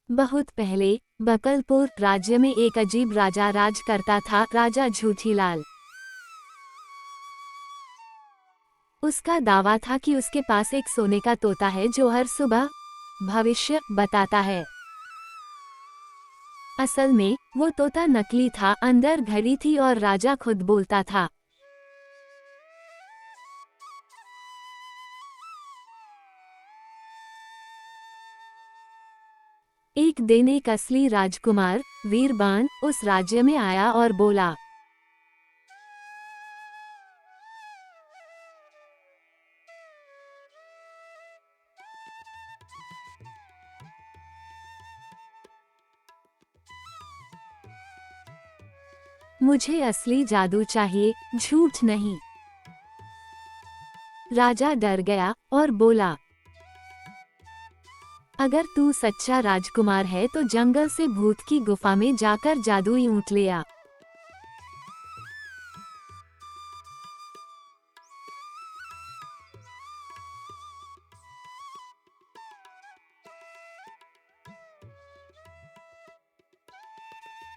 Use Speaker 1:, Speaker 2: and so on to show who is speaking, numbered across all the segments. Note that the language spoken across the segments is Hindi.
Speaker 1: बहुत पहले बकलपुर राज्य में एक अजीब राजा राज करता था, राजा झूठीलाल। उसका दावा था कि उसके पास एक सोने का तोता है जो हर सुबह भविष्य बताता है। असल में वो तोता नकली था, अंदर घड़ी थी और राजा खुद बोलता था। एक दिन एक असली राजकुमार वीरबान उस राज्य में आया और बोला, मुझे असली जादू चाहिए, झूठ नहीं। राजा डर गया और बोला, अगर तू सच्चा राजकुमार है तो जंगल से भूत की गुफा में जाकर जादुई ऊंट ले आ।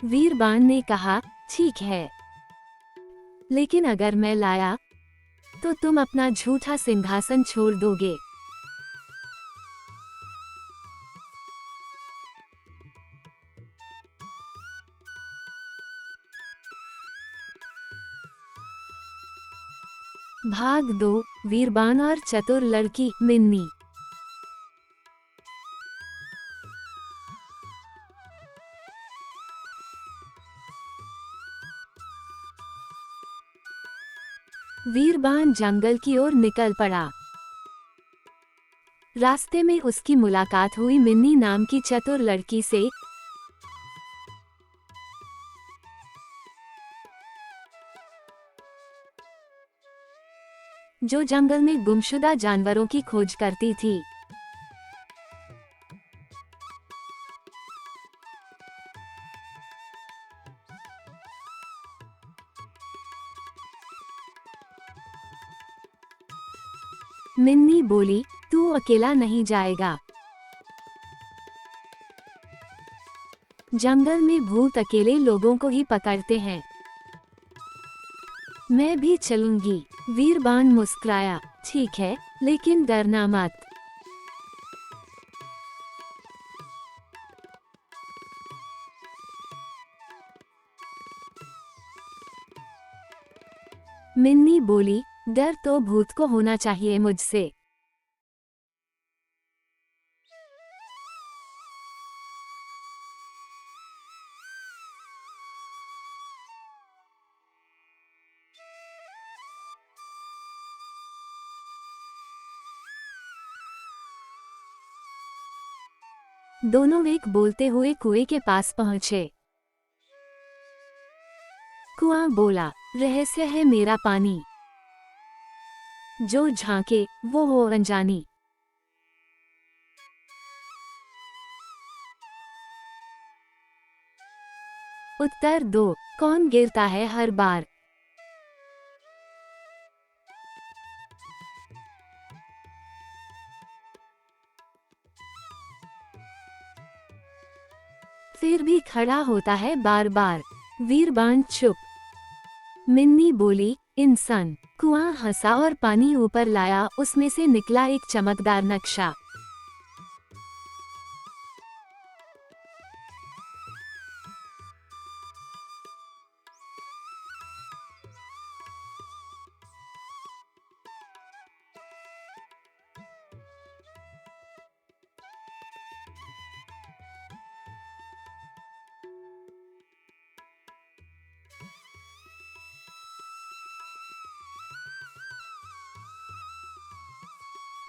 Speaker 1: वीरबान ने कहा, ठीक है, लेकिन अगर मैं लाया तो तुम अपना झूठा सिंहासन छोड़ दोगे। भाग 2, वीरबान और चतुर लड़की मिन्नी। वीरबान जंगल की ओर निकल पड़ा। रास्ते में उसकी मुलाकात हुई मिन्नी नाम की चतुर लड़की से। जो जंगल में गुमशुदा जानवरों की खोज करती थी। मिन्नी बोली, तू अकेला नहीं जाएगा। जंगल में भूत अकेले लोगों को ही पकड़ते हैं। मैं भी चलूंगी। वीरबान मुस्कुराया, ठीक है, लेकिन डरना मत। मिन्नी बोली, डर तो भूत को होना चाहिए मुझसे। दोनों एक बोलते हुए कुएं के पास पहुंचे। कुआं बोला, रहस्य है मेरा पानी, जो झांके वो हो अनजानी। उत्तर दो, कौन गिरता है हर बार। फिर भी खड़ा होता है बार बार। वीरबान चुप। मिन्नी बोली, इंसान। कुआं हंसा और पानी ऊपर लाया, उसमें से निकला एक चमकदार नक्शा।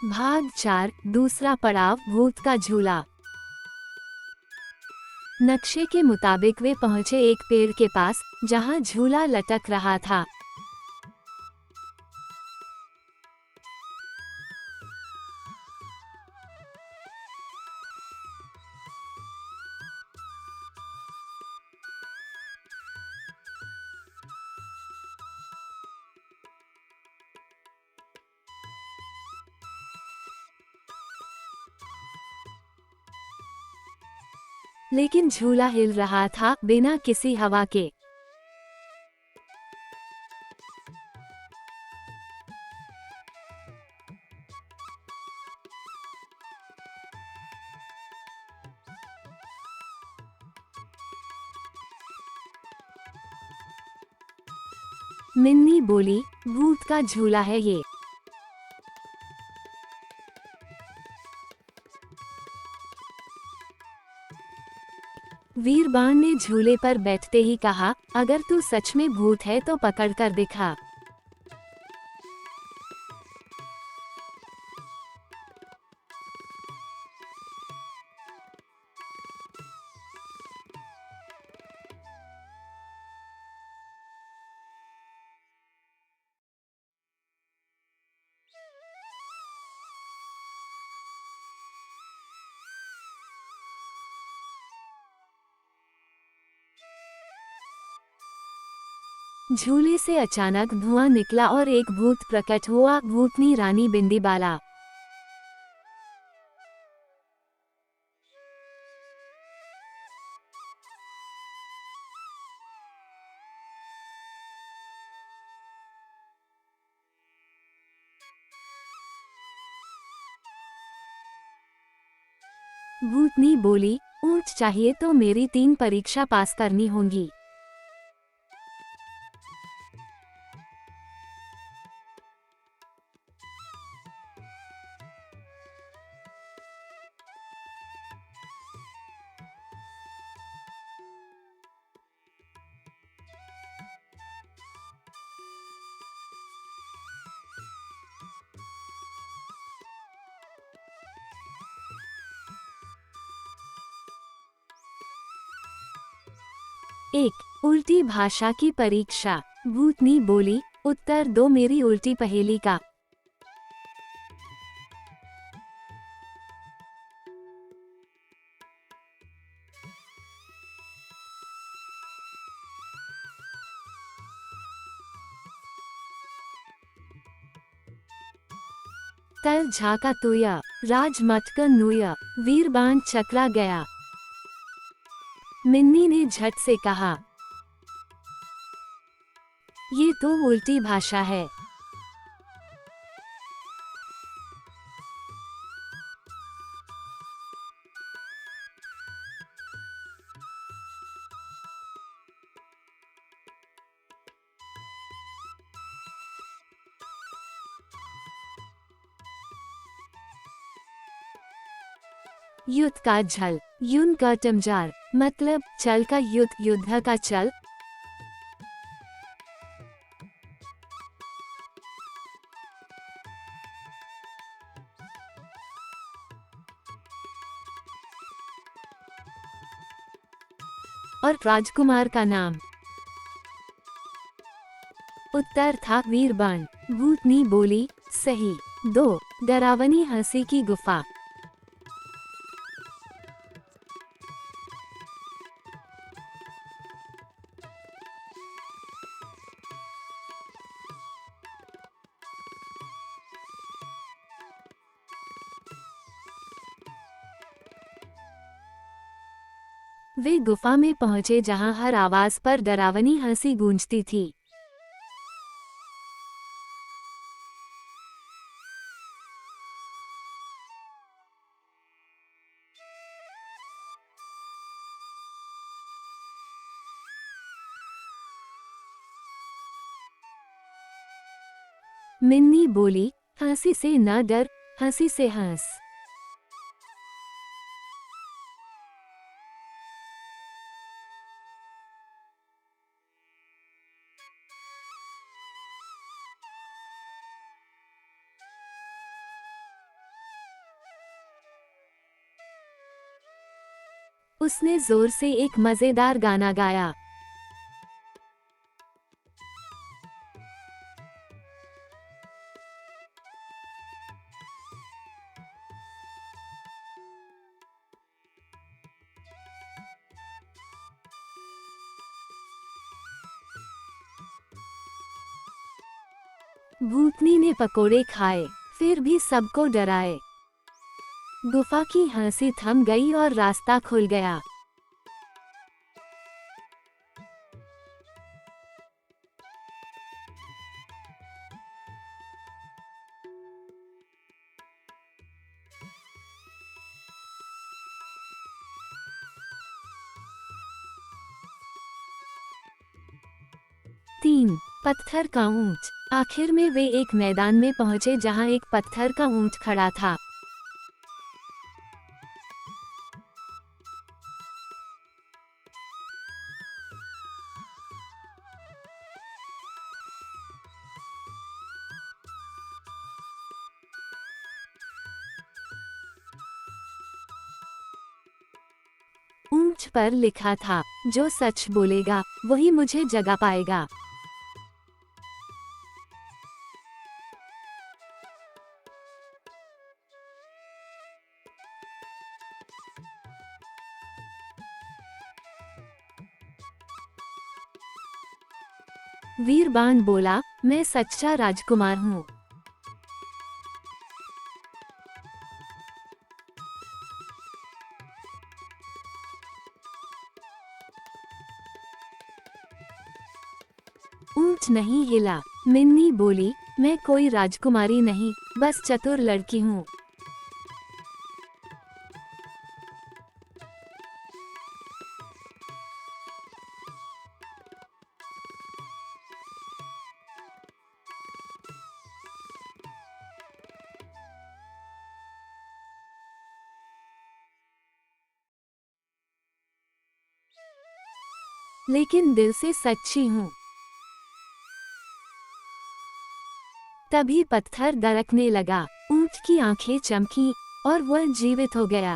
Speaker 1: भाग 4, दूसरा पड़ाव, भूत का झूला। नक्शे के मुताबिक वे पहुंचे एक पेड़ के पास, जहां झूला लटक रहा था। लेकिन झूला हिल रहा था बिना किसी हवा के। मिन्नी बोली, भूत का झूला है ये। वीरबान ने झूले पर बैठते ही कहा, अगर तू सच में भूत है तो पकड़ कर दिखा। झूले से अचानक धुआं निकला और एक भूत प्रकट हुआ, भूतनी रानी बिंदीबाला। भूतनी बोली, ऊंट चाहिए तो मेरी 3 परीक्षा पास करनी होंगी। एक उल्टी भाषा की परीक्षा। भूतनी बोली, उत्तर दो मेरी उल्टी पहेली का। तर झाका तुया, राज मटका नुया, वीरबान चकरा गया। मिन्नी ने झट से कहा, ये तो उल्टी भाषा है। युद्ध का झल, युन का टमजार, मतलब चल का युद्ध, युद्ध का चल। और राजकुमार का नाम? उत्तर था वीरबान। भूतनी बोली, सही। 2 डरावनी हंसी की गुफा। वे गुफा में पहुंचे जहां हर आवाज पर डरावनी हंसी गूंजती थी। मिन्नी बोली, हंसी से न डर, हंसी से हंस। उसने जोर से एक मजेदार गाना गाया। भूतनी ने पकोड़े खाए, फिर भी सबको डराए। गुफा की हंसी थम गई और रास्ता खुल गया। 3. पत्थर का ऊंट। आखिर में वे एक मैदान में पहुंचे जहां एक पत्थर का ऊंट खड़ा था। ऊंट पर लिखा था, जो सच बोलेगा वही मुझे जगा पाएगा। वीरबान बोला, मैं सच्चा राजकुमार हूँ। ऊंट नहीं हिला। मिन्नी बोली, मैं कोई राजकुमारी नहीं, बस चतुर लड़की हूँ। लेकिन दिल से सच्ची हूँ। तभी पत्थर दरकने लगा, ऊंट की आंखें चमकी और वह जीवित हो गया।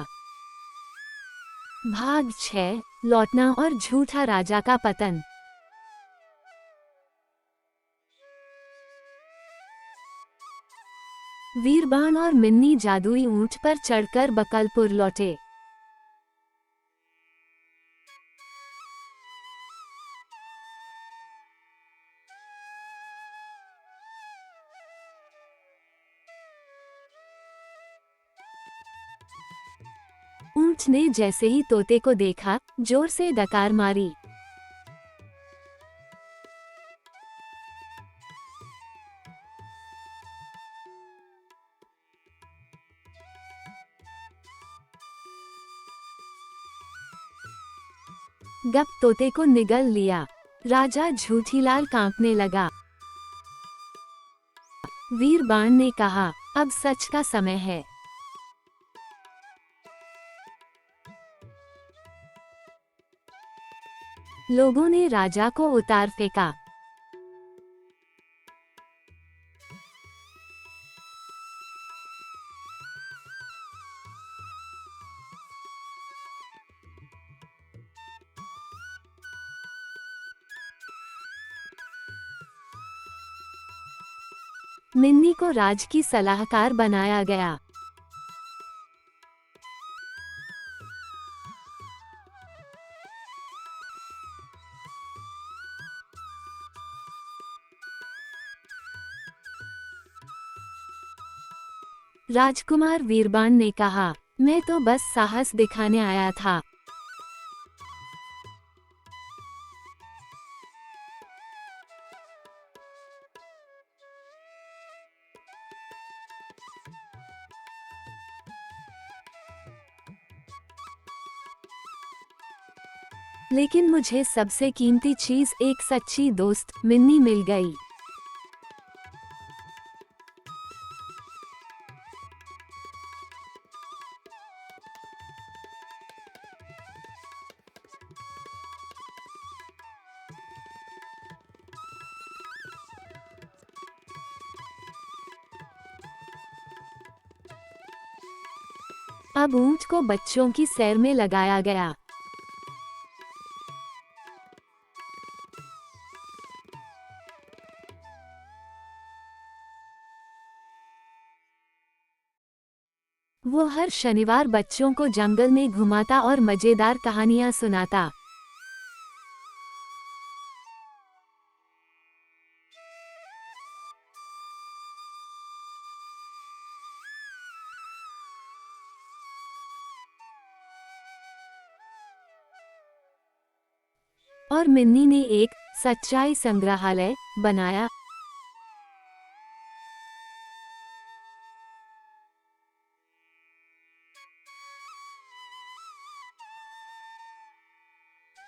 Speaker 1: भाग 6, लौटना और झूठा राजा का पतन। वीरबान और मिन्नी जादुई ऊंट पर चढ़कर बकलपुर लौटे। ऊंट ने जैसे ही तोते को देखा, जोर से डकार मारी। गप तोते को निगल लिया। राजा झूठीलाल कांपने लगा। वीरबान ने कहा, अब सच का समय है। लोगों ने राजा को उतार फेंका। मिन्नी को राज की सलाहकार बनाया गया। राजकुमार वीरबान ने कहा, मैं तो बस साहस दिखाने आया था। लेकिन मुझे सबसे कीमती चीज एक सच्ची दोस्त मिन्नी मिल गई। अब ऊंट को बच्चों की सैर में लगाया गया। वो हर शनिवार बच्चों को जंगल में घुमाता और मजेदार कहानियां सुनाता। और मिन्नी ने एक सच्चाई संग्रहालय बनाया,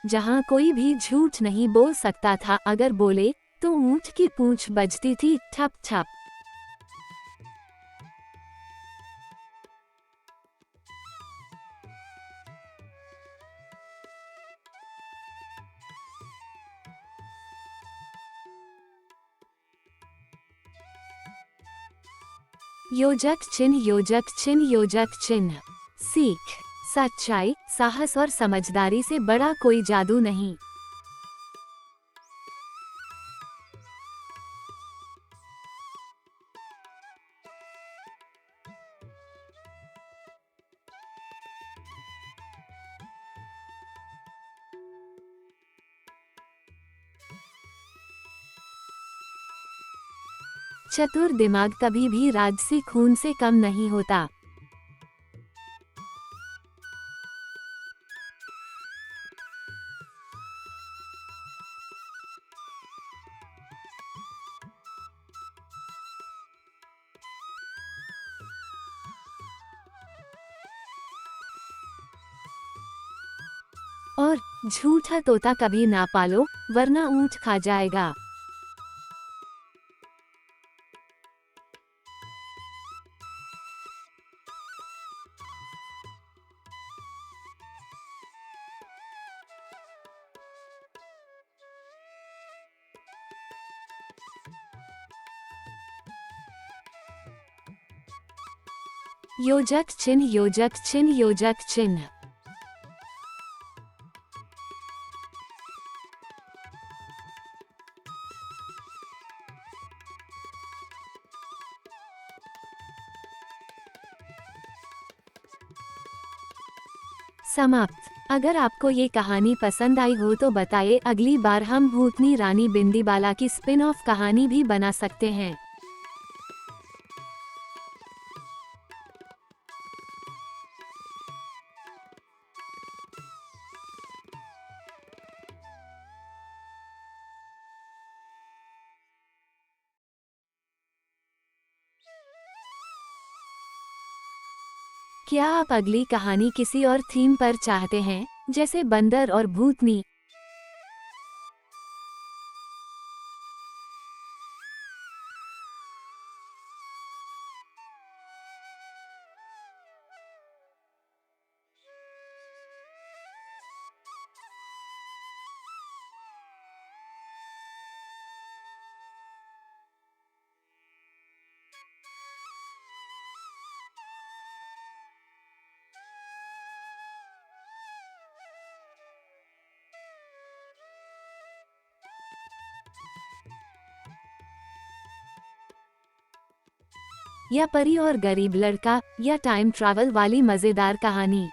Speaker 1: जहां कोई भी झूठ नहीं बोल सकता था, अगर बोले तो ऊंट की पूंछ बजती थी ठप ठप। योजक चिन्ह, योजक चिन्ह, योजक चिन्ह। सीख, सच्चाई, साहस और समझदारी से बड़ा कोई जादू नहीं। चतुर दिमाग कभी भी राजसी खून से कम नहीं होता। और झूठा तोता कभी ना पालो, वरना ऊंट खा जाएगा। योजक चिन्ह, योजक चिन्ह, योजक चिन्ह। समाप्त। अगर आपको ये कहानी पसंद आई हो तो बताइए, अगली बार हम भूतनी रानी बिंदीबाला की स्पिन ऑफ कहानी भी बना सकते हैं। क्या आप अगली कहानी किसी और थीम पर चाहते हैं, जैसे बंदर और भूतनी? या परी और गरीब लड़का, या टाइम ट्रैवल वाली मजेदार कहानी?